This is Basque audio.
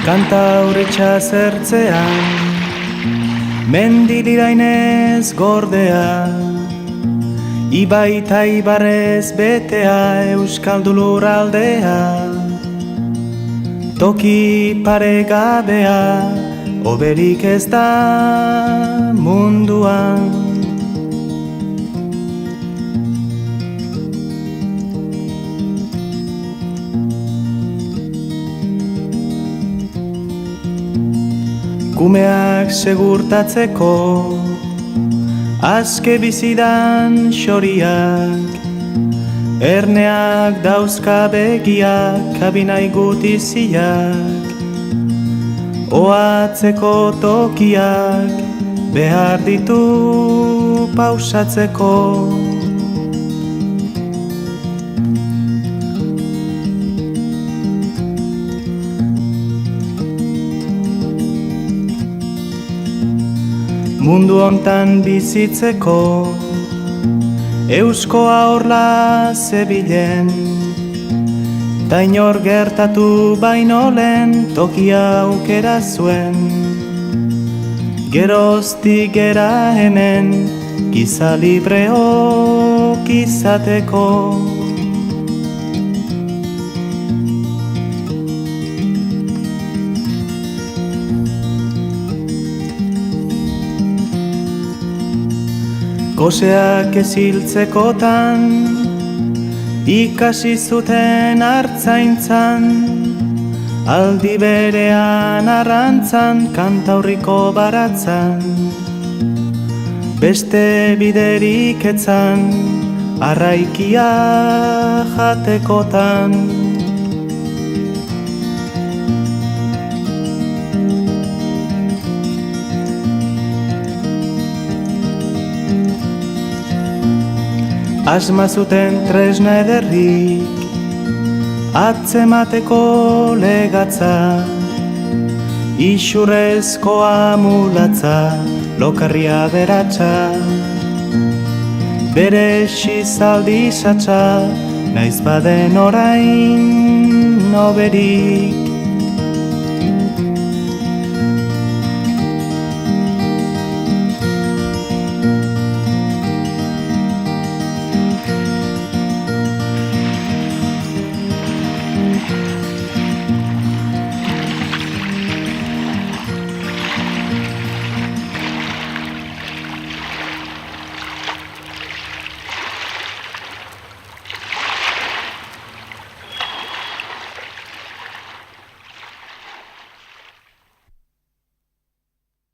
Kantauretxa zertzean, mendilirainez gordea, ibai eta ibarrez betea euskal lurraldea, toki paregabea, hoberik ez da munduan. Kumeak segurtatzeko, aske bizidan xoriak, erneak dauzka begiak, kabinai gutiziak, oatzeko tokiak, behar ditu pausatzeko. Mundu hontan bizitzeko, euskoa horla zebilen, ta inor gertatu baino lehen tokia aukera zuen. Geroztik gera hemen, giza libreok izateko. Goseak eziltzekotan, ikasi zuten artzaintzan, aldi berean arrantzan, kantaurriko baratzan. Beste biderik etzan, arraikia jatekotan. Asma zuten tresna ederrik, atzemateko legatza, isurrezko amulatza, lokarria beratza, bere xizaldi satza, naiz baden orain noberik.